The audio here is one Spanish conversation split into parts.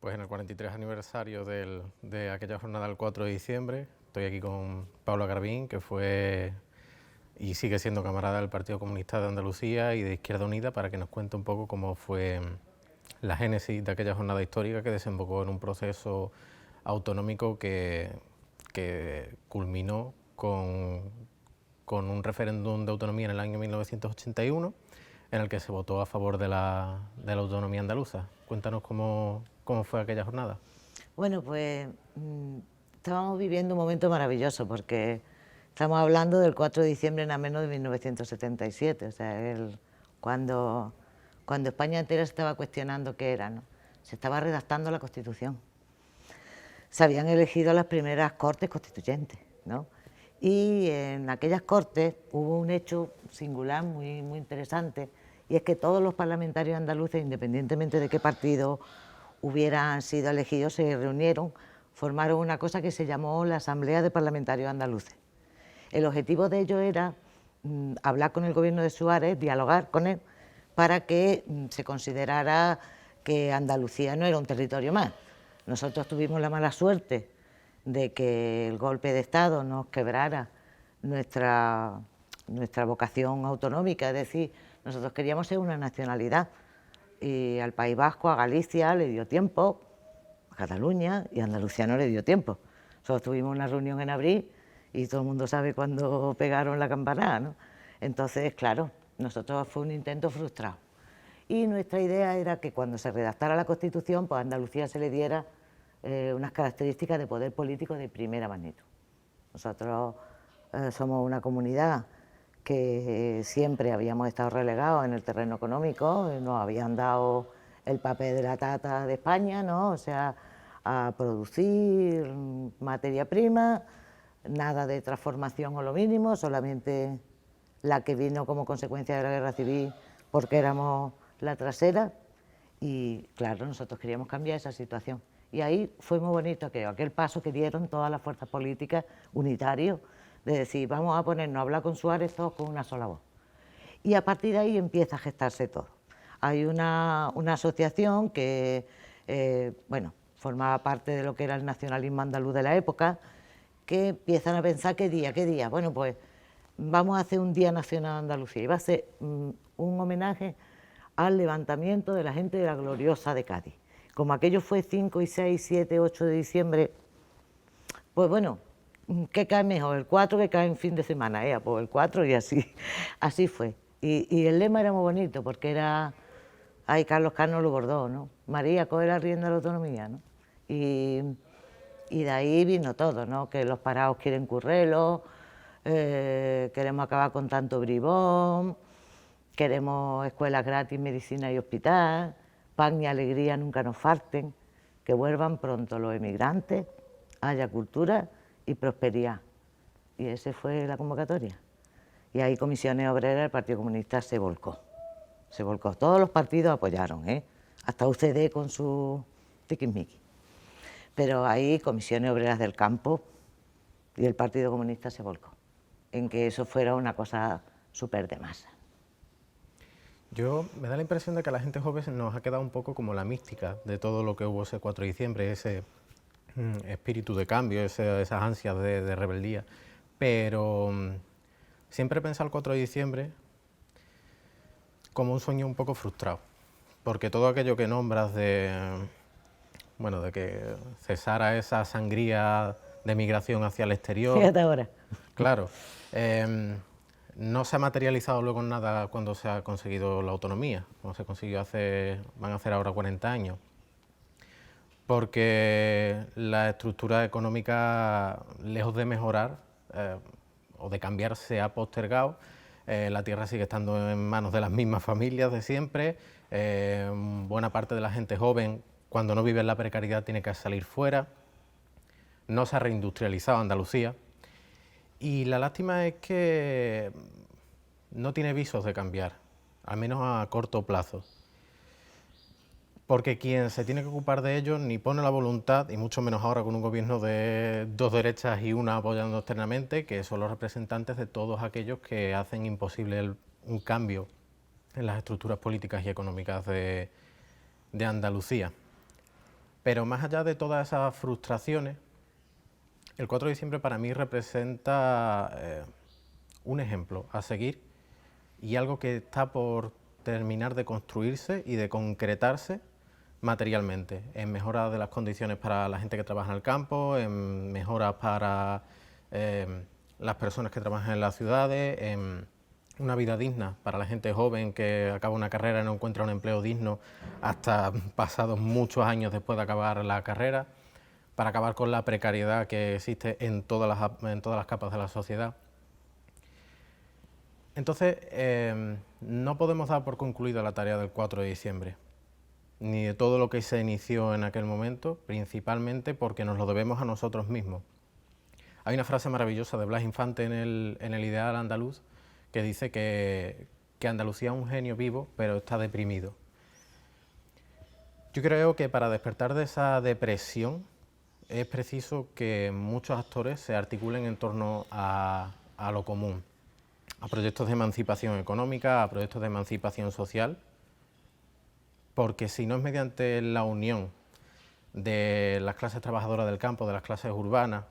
Pues en el 43 aniversario de aquella jornada del 4 de diciembre, estoy aquí con Pablo Garbín, que fue y sigue siendo camarada del Partido Comunista de Andalucía y de Izquierda Unida, para que nos cuente un poco cómo fue la génesis de aquella jornada histórica que desembocó en un proceso autonómico que culminó con un referéndum de autonomía en el año 1981, en el que se votó a favor de la autonomía andaluza. Cuéntanos cómo fue aquella jornada. Bueno, pues estábamos viviendo un momento maravilloso porque estamos hablando del 4 de diciembre nada menos de 1977, o sea, cuando España entera se estaba cuestionando qué era, ¿no? Se estaba redactando la Constitución. Se habían elegido las primeras Cortes Constituyentes, ¿no? Y en aquellas Cortes hubo un hecho singular muy, muy interesante, y es que todos los parlamentarios andaluces, independientemente de qué partido hubieran sido elegidos, se reunieron, formaron una cosa que se llamó la Asamblea de Parlamentarios Andaluces. El objetivo de ello era hablar con el gobierno de Suárez, dialogar con él, para que se considerara que Andalucía no era un territorio más. Nosotros tuvimos la mala suerte de que el golpe de Estado nos quebrara nuestra vocación autonómica, es decir, nosotros queríamos ser una nacionalidad, y al País Vasco, a Galicia le dio tiempo, a Cataluña, y a Andalucía no le dio tiempo. Nosotros tuvimos una reunión en abril y todo el mundo sabe cuándo pegaron la campanada, ¿no? Entonces, claro, nosotros fue un intento frustrado. Y nuestra idea era que cuando se redactara la Constitución, pues a Andalucía se le diera unas características de poder político de primera magnitud. Nosotros somos una comunidad que siempre habíamos estado relegados en el terreno económico, nos habían dado el papel de la tata de España, ¿no? O sea, a producir materia prima, nada de transformación o lo mínimo, solamente la que vino como consecuencia de la guerra civil porque éramos la trasera, y claro, nosotros queríamos cambiar esa situación. Y ahí fue muy bonito aquel paso que dieron todas las fuerzas políticas unitarios, de decir, vamos a ponernos a hablar con Suárez todos con una sola voz. Y a partir de ahí empieza a gestarse todo. Hay una asociación que, bueno, formaba parte de lo que era el nacionalismo andaluz de la época, que empiezan a pensar qué día. Bueno, pues vamos a hacer un Día Nacional de Andalucía, y va a ser un homenaje al levantamiento de la gente de la gloriosa de Cádiz. Como aquello fue 5 y 6, 7, 8 de diciembre, pues bueno, ¿qué cae mejor? El 4 que cae en fin de semana, pues el 4, y así fue. Y el lema era muy bonito porque era, ay, Carlos Cano lo bordó, ¿no? María, coge la rienda de la autonomía, ¿no? Y de ahí vino todo, ¿no? Que los parados quieren currelo, queremos acabar con tanto bribón, queremos escuelas gratis, medicina y hospital, pan y alegría nunca nos falten, que vuelvan pronto los emigrantes, haya cultura y prosperidad. Y esa fue la convocatoria. Y ahí Comisiones Obreras, el Partido Comunista se volcó. Todos los partidos apoyaron, hasta UCD con su tiquismiqui. Pero ahí Comisiones Obreras del Campo y el Partido Comunista se volcó en que eso fuera una cosa súper de masa. Me da la impresión de que a la gente joven nos ha quedado un poco como la mística de todo lo que hubo ese 4 de diciembre, ese espíritu de cambio, esas ansias de rebeldía. Pero siempre he pensado el 4 de diciembre como un sueño un poco frustrado, porque todo aquello que nombras de que cesara esa sangría de migración hacia el exterior. Fíjate ahora. Claro. No se ha materializado luego en nada cuando se ha conseguido la autonomía, como se consiguió van a hacer ahora 40 años, porque la estructura económica, lejos de mejorar o de cambiar, se ha postergado. La tierra sigue estando en manos de las mismas familias de siempre. Buena parte de la gente joven, cuando no vive en la precariedad, tiene que salir fuera. No se ha reindustrializado Andalucía. Y la lástima es que no tiene visos de cambiar, al menos a corto plazo. Porque quien se tiene que ocupar de ello ni pone la voluntad, y mucho menos ahora con un gobierno de dos derechas y una apoyando externamente, que son los representantes de todos aquellos que hacen imposible un cambio en las estructuras políticas y económicas de Andalucía. Pero más allá de todas esas frustraciones, el 4 de diciembre para mí representa un ejemplo a seguir y algo que está por terminar de construirse y de concretarse materialmente, en mejora de las condiciones para la gente que trabaja en el campo, en mejoras para las personas que trabajan en las ciudades, en una vida digna para la gente joven que acaba una carrera y no encuentra un empleo digno hasta pasados muchos años después de acabar la carrera, para acabar con la precariedad que existe en todas las capas de la sociedad. Entonces, no podemos dar por concluida la tarea del 4 de diciembre, ni de todo lo que se inició en aquel momento, principalmente porque nos lo debemos a nosotros mismos. Hay una frase maravillosa de Blas Infante en el Ideal Andaluz que dice que Andalucía es un genio vivo, pero está deprimido. Yo creo que para despertar de esa depresión es preciso que muchos actores se articulen en torno a lo común, a proyectos de emancipación económica, a proyectos de emancipación social, porque si no es mediante la unión de las clases trabajadoras del campo, de las clases urbanas,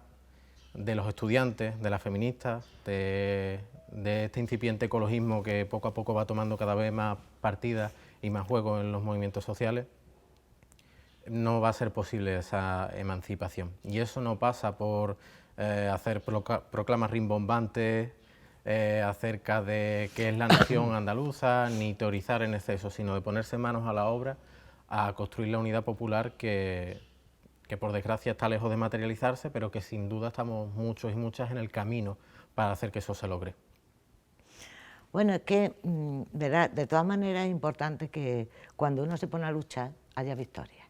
de los estudiantes, de las feministas, de este incipiente ecologismo que poco a poco va tomando cada vez más partida y más juego en los movimientos sociales, no va a ser posible esa emancipación. Y eso no pasa por hacer proclamas rimbombantes acerca de qué es la nación andaluza, ni teorizar en exceso, sino de ponerse manos a la obra a construir la unidad popular que por desgracia está lejos de materializarse, pero que sin duda estamos muchos y muchas en el camino para hacer que eso se logre. Bueno, es que, ¿verdad? De todas maneras es importante que cuando uno se pone a luchar haya victoria.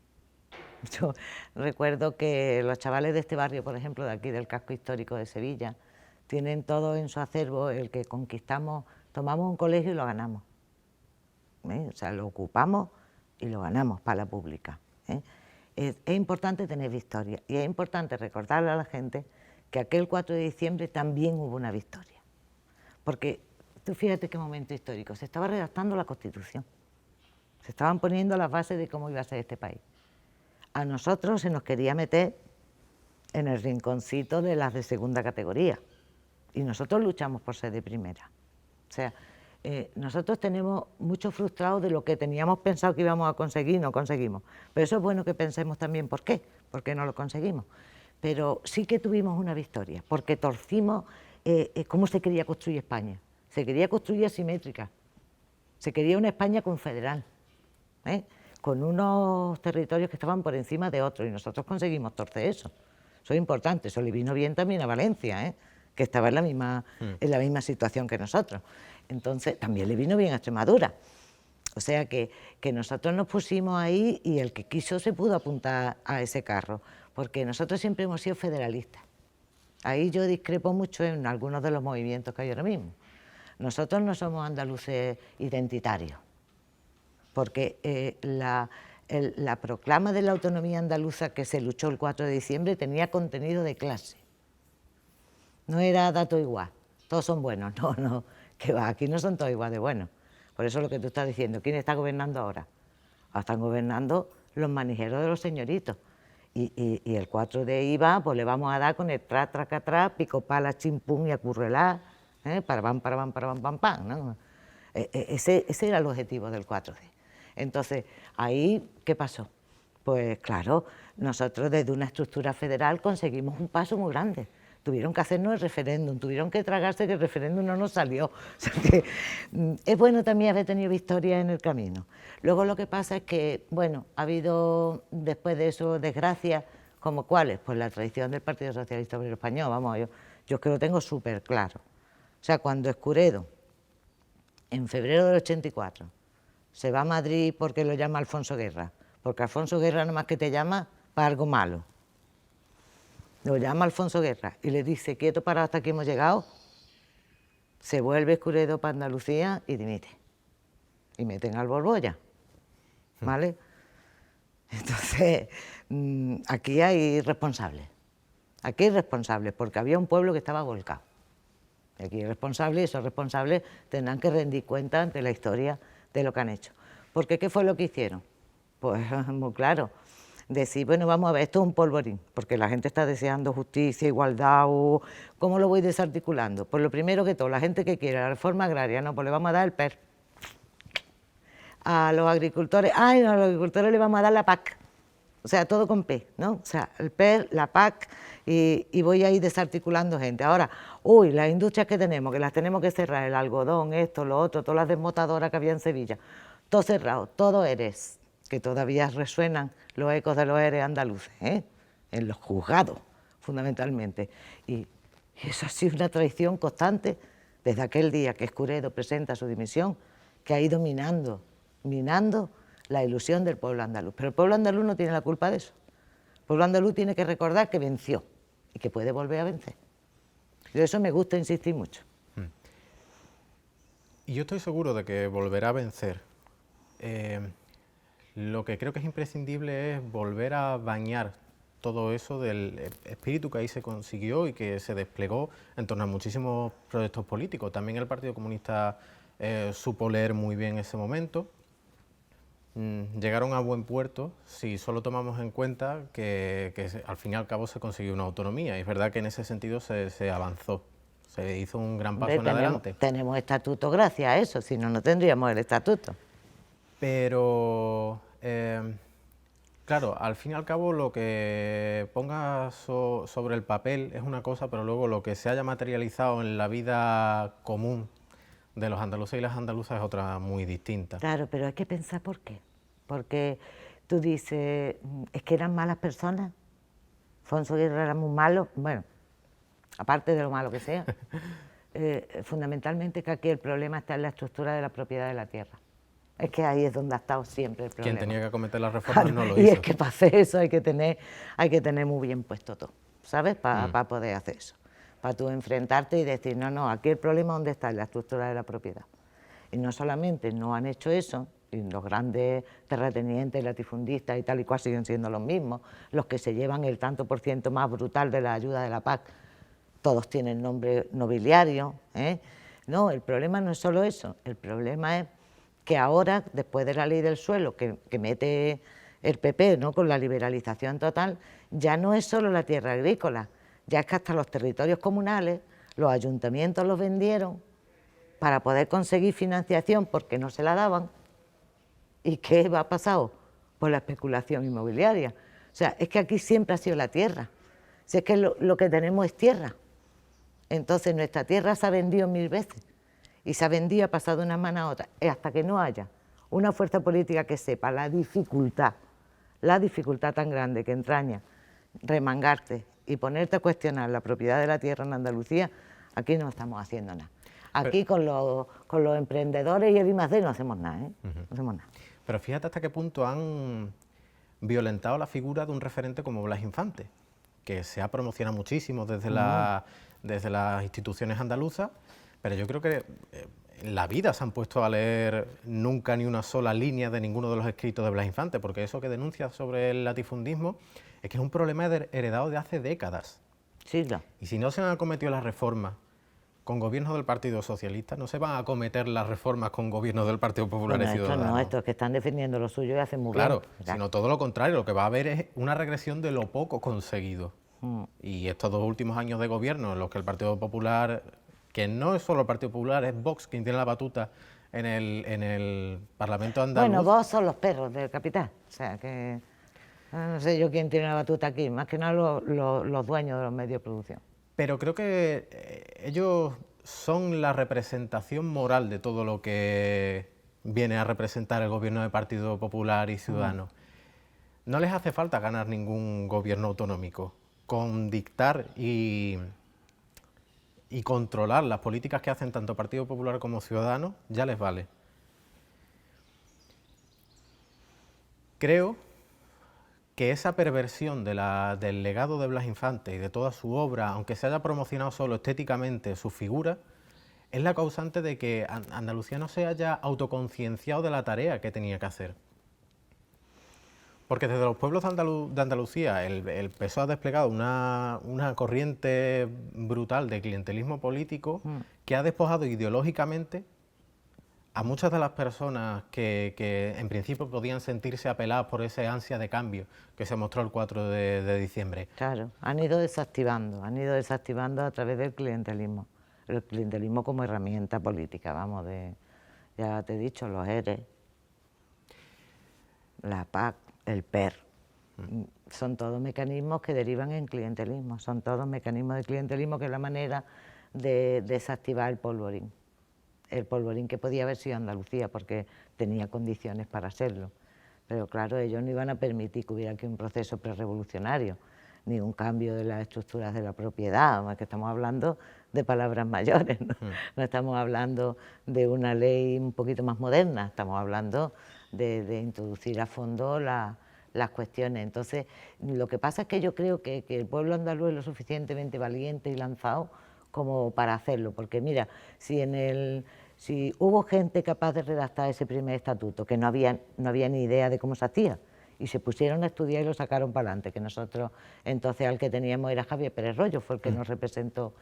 Yo recuerdo que los chavales de este barrio, por ejemplo, de aquí del casco histórico de Sevilla, tienen todo en su acervo el que conquistamos, tomamos un colegio y lo ganamos. O sea, lo ocupamos y lo ganamos para la pública. Es importante tener victoria y es importante recordarle a la gente que aquel 4 de diciembre también hubo una victoria. Porque tú fíjate qué momento histórico, se estaba redactando la Constitución, se estaban poniendo las bases de cómo iba a ser este país. A nosotros se nos quería meter en el rinconcito de las de segunda categoría y nosotros luchamos por ser de primera. O sea, nosotros tenemos mucho frustrados de lo que teníamos pensado que íbamos a conseguir y no conseguimos. Pero eso es bueno que pensemos también por qué no lo conseguimos. Pero sí que tuvimos una victoria, porque torcimos cómo se quería construir España. Se quería construir asimétrica, se quería una España confederal, con unos territorios que estaban por encima de otros, y nosotros conseguimos torcer eso. Eso es importante, eso le vino bien también a Valencia, que estaba en la misma situación que nosotros. Entonces, también le vino bien a Extremadura. O sea que nosotros nos pusimos ahí y el que quiso se pudo apuntar a ese carro, porque nosotros siempre hemos sido federalistas. Ahí yo discrepo mucho en algunos de los movimientos que hay ahora mismo. Nosotros no somos andaluces identitarios, porque la proclama de la autonomía andaluza que se luchó el 4 de diciembre tenía contenido de clase. No era dato igual, todos son buenos, no, que va, aquí no son todos igual de buenos. Por eso es lo que tú estás diciendo, ¿quién está gobernando ahora? Ahora están gobernando los manijeros de los señoritos. Y el 4 de IVA, pues le vamos a dar con el tra, traca, tra, pico, pala, chimpún y acurrelá, para pam, pam, pam, ¿no? Ese era el objetivo del 4D. Entonces, ahí, ¿qué pasó? Pues claro, nosotros desde una estructura federal conseguimos un paso muy grande. Tuvieron que hacernos el referéndum, tuvieron que tragarse que el referéndum no nos salió. O sea que es bueno también haber tenido victoria en el camino. Luego lo que pasa es que, bueno, ha habido después de eso desgracias, ¿como cuáles? Pues la traición del Partido Socialista Obrero Español, vamos, yo es que lo tengo súper claro. O sea, cuando Escuredo, en febrero del 84, se va a Madrid porque lo llama Alfonso Guerra, porque Alfonso Guerra nomás que te llama para algo malo. Lo llama Alfonso Guerra y le dice, quieto parado hasta aquí hemos llegado, se vuelve Escuredo para Andalucía y dimite. Y meten al Borbolla, ¿vale? Entonces, aquí hay responsables. Aquí hay responsables, porque había un pueblo que estaba volcado. Aquí hay responsables y esos responsables tendrán que rendir cuenta ante la historia de lo que han hecho. Porque, ¿qué fue lo que hicieron? Pues muy claro, decir, bueno, vamos a ver, esto es un polvorín, porque la gente está deseando justicia, igualdad, ¿cómo lo voy desarticulando? Pues lo primero que todo, la gente que quiere la reforma agraria, no, pues le vamos a dar el PER. A los agricultores, ay, no, a los agricultores le vamos a dar la PAC, o sea, todo con P, ¿no? O sea, el PER, la PAC, y voy a ir desarticulando gente. Ahora, uy, las industrias que tenemos que cerrar, el algodón, esto, lo otro, todas las desmotadoras que había en Sevilla, todo cerrado, todo ERES, que todavía resuenan los ecos de los ERES andaluces, en los juzgados, fundamentalmente. Y eso ha sido una traición constante desde aquel día que Escuredo presenta su dimisión, que ha ido minando la ilusión del pueblo andaluz. Pero el pueblo andaluz no tiene la culpa de eso. El pueblo andaluz tiene que recordar que venció y que puede volver a vencer. De eso me gusta insistir mucho. Y yo estoy seguro de que volverá a vencer. Lo que creo que es imprescindible es volver a bañar todo eso del espíritu que ahí se consiguió y que se desplegó en torno a muchísimos proyectos políticos. También el Partido Comunista supo leer muy bien ese momento. Llegaron a buen puerto si solo tomamos en cuenta que al fin y al cabo se consiguió una autonomía. Y es verdad que en ese sentido se avanzó, se hizo un gran paso en adelante. Tenemos estatuto gracias a eso, si no, no tendríamos el estatuto. Pero, claro, al fin y al cabo lo que ponga sobre el papel es una cosa, pero luego lo que se haya materializado en la vida común de los andaluces y las andaluzas es otra muy distinta. Claro, pero hay que pensar por qué. Porque tú dices, es que eran malas personas, Alfonso Guerra era muy malo, bueno, aparte de lo malo que sea, fundamentalmente que aquí el problema está en la estructura de la propiedad de la tierra. Es que ahí es donde ha estado siempre el problema. Quien tenía que acometer las reformas no lo hizo. Y es que para hacer eso hay que tener muy bien puesto todo, ¿sabes? Para poder hacer eso. Para tú enfrentarte y decir, no, aquí el problema ¿dónde está? En la estructura de la propiedad. Y no solamente no han hecho eso, y los grandes terratenientes, latifundistas y tal y cual siguen siendo los mismos, los que se llevan el tanto por ciento más brutal de la ayuda de la PAC, todos tienen nombre nobiliario, No, el problema no es solo eso, el problema es que ahora, después de la ley del suelo que mete el PP, ¿no?, con la liberalización total, ya no es solo la tierra agrícola, ya es que hasta los territorios comunales, los ayuntamientos los vendieron para poder conseguir financiación porque no se la daban. ¿Y qué ha pasado? Pues la especulación inmobiliaria. O sea, es que aquí siempre ha sido la tierra. Si es que lo que tenemos es tierra. Entonces nuestra tierra se ha vendido 1000 veces. Y se ha vendido, ha pasado de una mano a otra. Y hasta que no haya una fuerza política que sepa la dificultad tan grande que entraña remangarte y ponerte a cuestionar la propiedad de la tierra en Andalucía, aquí no estamos haciendo nada. Aquí con los emprendedores y el I+D no hacemos nada, No hacemos nada. Pero fíjate hasta qué punto han violentado la figura de un referente como Blas Infante, que se ha promocionado muchísimo desde las instituciones andaluzas, pero yo creo que en la vida se han puesto a leer nunca ni una sola línea de ninguno de los escritos de Blas Infante, porque eso que denuncia sobre el latifundismo es que es un problema heredado de hace décadas. Sí, no. Y si no se han acometido las reformas con gobiernos del Partido Socialista, no se van a acometer las reformas con gobiernos del Partido Popular y Ciudadanos. No, estos que están defendiendo lo suyo y hacen muy bien. Claro, ¿verdad? Sino todo lo contrario, lo que va a haber es una regresión de lo poco conseguido. Y estos 2 últimos años de gobierno en los que el Partido Popular, que no es solo el Partido Popular, es Vox quien tiene la batuta en el Parlamento andaluz. Bueno, Vox son los perros del capital, o sea que no sé yo quién tiene la batuta aquí, más que nada los dueños de los medios de producción. Pero creo que ellos son la representación moral de todo lo que viene a representar el gobierno del Partido Popular y Ciudadanos. No les hace falta ganar ningún gobierno autonómico. Con dictar y controlar las políticas que hacen tanto Partido Popular como Ciudadanos ya les vale. Creo que esa perversión del legado de Blas Infante y de toda su obra, aunque se haya promocionado solo estéticamente su figura, es la causante de que Andalucía no se haya autoconcienciado de la tarea que tenía que hacer. Porque desde los pueblos de Andalucía el PSOE ha desplegado una corriente brutal de clientelismo político que ha despojado ideológicamente a muchas de las personas que en principio podían sentirse apeladas por ese ansia de cambio que se mostró el 4 de diciembre. Claro, han ido desactivando a través del clientelismo. El clientelismo como herramienta política, vamos, ya te he dicho, los ERE, la PAC, el PER, son todos mecanismos que derivan en clientelismo, son todos mecanismos de clientelismo, que es la manera de desactivar el polvorín que podía haber sido Andalucía, porque tenía condiciones para hacerlo. Pero claro, ellos no iban a permitir que hubiera aquí un proceso prerevolucionario, ni un cambio de las estructuras de la propiedad, que estamos hablando de palabras mayores, ¿no? No estamos hablando de una ley un poquito más moderna, estamos hablando de introducir a fondo las cuestiones. Entonces, lo que pasa es que yo creo que el pueblo andaluz es lo suficientemente valiente y lanzado como para hacerlo, porque mira, si hubo gente capaz de redactar ese primer estatuto, que no había ni idea de cómo se hacía, y se pusieron a estudiar y lo sacaron para adelante, que nosotros entonces al que teníamos era Javier Pérez Royo, fue el que nos representó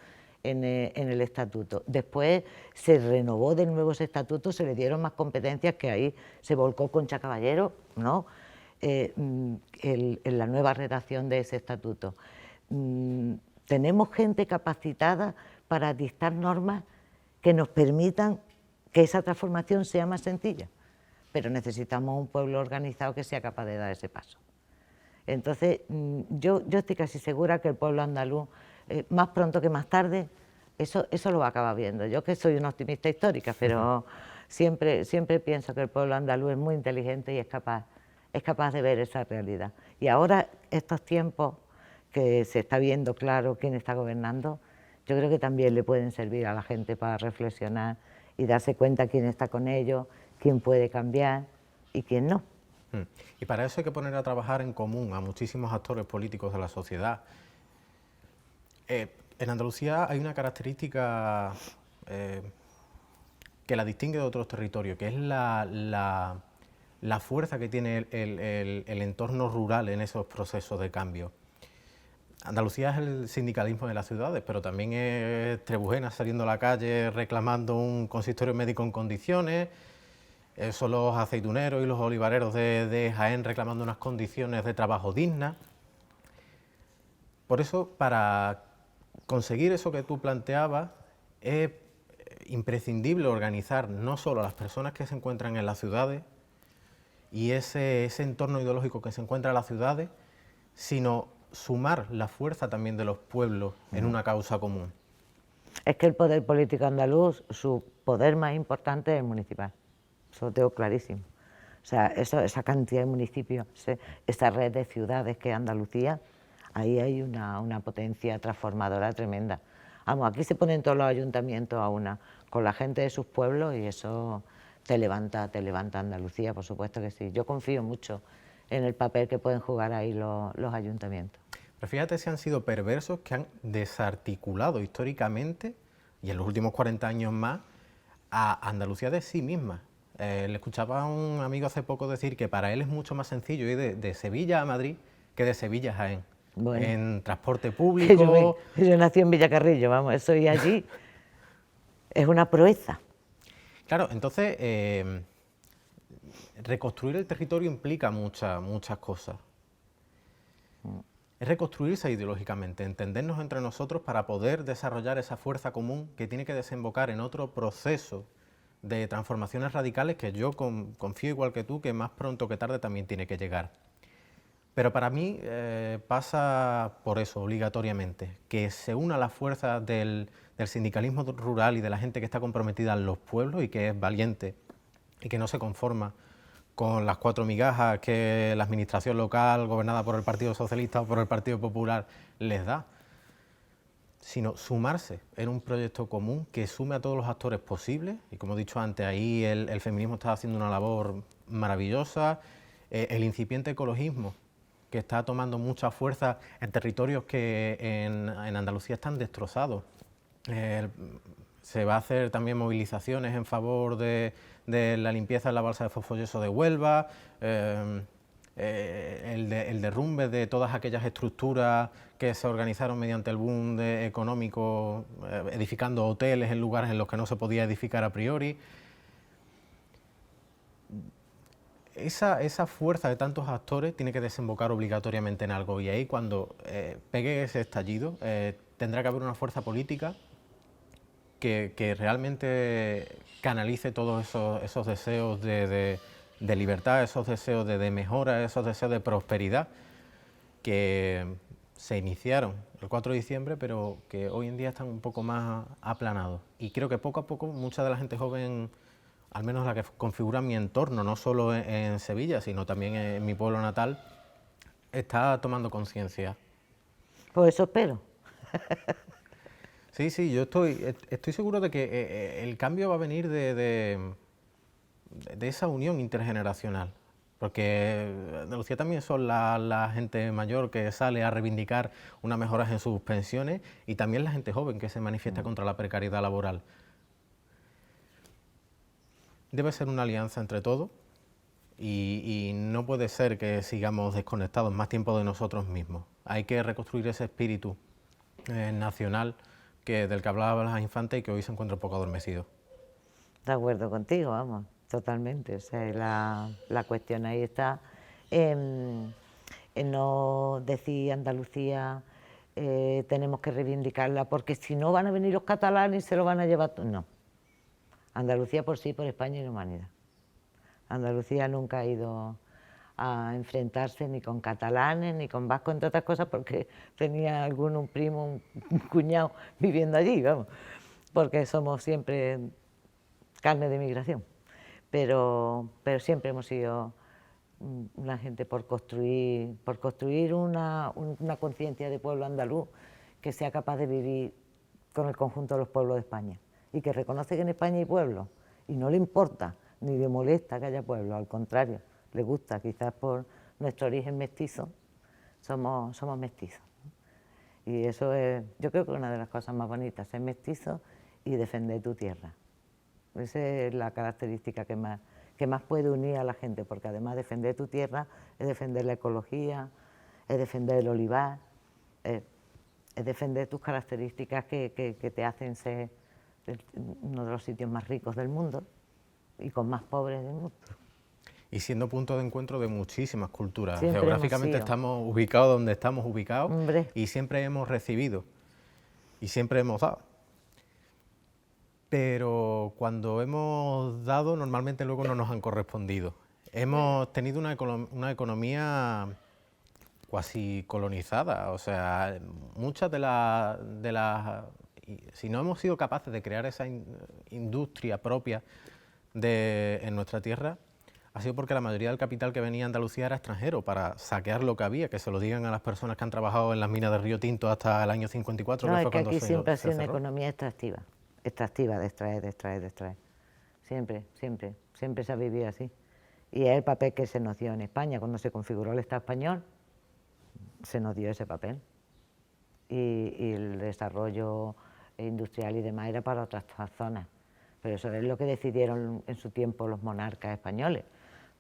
en el estatuto. Después se renovó de nuevo ese estatuto, se le dieron más competencias, que ahí se volcó Concha Caballero, ¿no? En la nueva redacción de ese estatuto. Tenemos gente capacitada para dictar normas que nos permitan que esa transformación sea más sencilla, pero necesitamos un pueblo organizado que sea capaz de dar ese paso. Entonces, yo estoy casi segura que el pueblo andaluz, más pronto que más tarde, eso lo va a acabar viendo. Yo que soy una optimista histórica, pero siempre pienso que el pueblo andaluz es muy inteligente y es capaz de ver esa realidad. Y ahora, estos tiempos que se está viendo claro quién está gobernando, yo creo que también le pueden servir a la gente para reflexionar y darse cuenta quién está con ellos, quién puede cambiar y quién no. Y para eso hay que poner a trabajar en común a muchísimos actores políticos de la sociedad. En Andalucía hay una característica que la distingue de otros territorios, que es la fuerza que tiene el entorno rural en esos procesos de cambio. Andalucía es el sindicalismo de las ciudades, pero también es Trebujena saliendo a la calle reclamando un consistorio médico en condiciones, son los aceituneros y los olivareros de Jaén reclamando unas condiciones de trabajo dignas. Por eso, para conseguir eso que tú planteabas, es imprescindible organizar no solo a las personas que se encuentran en las ciudades y ese entorno ideológico que se encuentra en las ciudades, sino sumar la fuerza también de los pueblos en una causa común. Es que el poder político andaluz, su poder más importante es el municipal, eso lo tengo clarísimo. O sea, esa cantidad de municipios, esa red de ciudades que es Andalucía, ahí hay una potencia transformadora tremenda. Vamos, aquí se ponen todos los ayuntamientos a una, con la gente de sus pueblos, y eso te levanta Andalucía, por supuesto que sí. Yo confío mucho en el papel que pueden jugar ahí los ayuntamientos. Pero fíjate si han sido perversos que han desarticulado históricamente, y en los últimos 40 años más, a Andalucía de sí misma. Le escuchaba a un amigo hace poco decir que para él es mucho más sencillo ir de Sevilla a Madrid que de Sevilla a Jaén. Bueno, en transporte público. Yo nací en Villacarrillo, vamos, eso y allí es una proeza. Claro, entonces reconstruir el territorio implica muchas cosas. Es reconstruirse ideológicamente, entendernos entre nosotros para poder desarrollar esa fuerza común que tiene que desembocar en otro proceso de transformaciones radicales que yo confío igual que tú que más pronto que tarde también tiene que llegar. Pero para mí pasa por eso obligatoriamente, que se una la fuerza del sindicalismo rural y de la gente que está comprometida en los pueblos y que es valiente y que no se conforma con las 4 migajas que la administración local, gobernada por el Partido Socialista o por el Partido Popular, les da, sino sumarse en un proyecto común que sume a todos los actores posibles, y como he dicho antes, ahí el feminismo está haciendo una labor maravillosa, el incipiente ecologismo, que está tomando mucha fuerza en territorios que en Andalucía están destrozados. Se va a hacer también movilizaciones en favor de la limpieza en la balsa de fosfoyeso de Huelva, el derrumbe de todas aquellas estructuras que se organizaron mediante el boom económico, edificando hoteles en lugares en los que no se podía edificar a priori. esa fuerza de tantos actores tiene que desembocar obligatoriamente en algo, y ahí cuando pegue ese estallido tendrá que haber una fuerza política que realmente canalice todos esos deseos de libertad, esos deseos de mejora, esos deseos de prosperidad que se iniciaron el 4 de diciembre, pero que hoy en día están un poco más aplanados. Y creo que poco a poco mucha de la gente joven, al menos la que configura mi entorno, no solo en Sevilla, sino también en mi pueblo natal, está tomando conciencia. Pues eso espero. Sí, sí, yo estoy seguro de que el cambio va a venir de esa unión intergeneracional, porque Andalucía también son la gente mayor que sale a reivindicar unas mejoras en sus pensiones, y también la gente joven que se manifiesta contra la precariedad laboral. Debe ser una alianza entre todos y no puede ser que sigamos desconectados más tiempo de nosotros mismos. Hay que reconstruir ese espíritu nacional del que hablaba Blas Infante y que hoy se encuentra un poco adormecido. De acuerdo contigo, vamos, totalmente. O sea, la cuestión ahí está en no decir Andalucía tenemos que reivindicarla, porque si no van a venir los catalanes y se lo van a llevar todo. No. Andalucía por sí, por España y la humanidad. Andalucía nunca ha ido a enfrentarse ni con catalanes ni con vascos, entre otras cosas porque tenía un primo, un cuñado viviendo allí, vamos, porque somos siempre carne de migración, pero siempre hemos sido una gente por construir una conciencia de pueblo andaluz que sea capaz de vivir con el conjunto de los pueblos de España y que reconoce que en España hay pueblos y no le importa ni le molesta que haya pueblos, al contrario, le gusta, quizás por nuestro origen mestizo, somos mestizos. Y eso es, yo creo que una de las cosas más bonitas, ser mestizo y defender tu tierra. Esa es la característica que más puede unir a la gente, porque además defender tu tierra es defender la ecología, es defender el olivar, es defender tus características que te hacen ser uno de los sitios más ricos del mundo y con más pobres del mundo. Y siendo punto de encuentro de muchísimas culturas. Siempre Geográficamente estamos ubicados donde estamos ubicados. Hombre. Y siempre hemos recibido y siempre hemos dado. Pero cuando hemos dado, normalmente luego no nos han correspondido. Hemos tenido una economía cuasi colonizada, o sea, muchas de las... Si no hemos sido capaces de crear esa industria propia en nuestra tierra, ha sido porque la mayoría del capital que venía a Andalucía era extranjero, para saquear lo que había, que se lo digan a las personas que han trabajado en las minas de Río Tinto hasta el año 54, No, que es fue que cuando aquí siempre ha se sido una cerró. economía extractiva, de extraer. Siempre se ha vivido así. Y es el papel que se nos dio en España. Cuando se configuró el Estado español, se nos dio ese papel. Y el desarrollo industrial y demás era para otras zonas. Pero eso es lo que decidieron en su tiempo los monarcas españoles.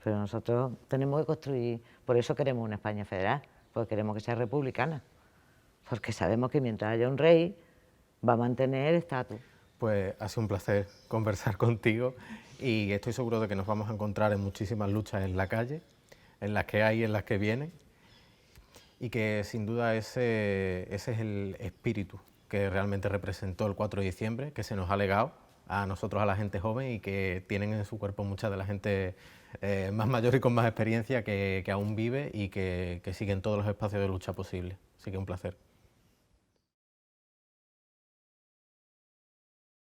Pero nosotros tenemos que construir, por eso queremos una España federal, porque queremos que sea republicana, porque sabemos que mientras haya un rey va a mantener estatus. Pues ha sido un placer conversar contigo y estoy seguro de que nos vamos a encontrar en muchísimas luchas en la calle, en las que hay y en las que vienen, y que sin duda ese es el espíritu que realmente representó el 4 de diciembre, que se nos ha legado a nosotros, a la gente joven, y que tienen en su cuerpo mucha de la gente más mayor y con más experiencia que aún vive y que sigue en todos los espacios de lucha posibles. Así que un placer.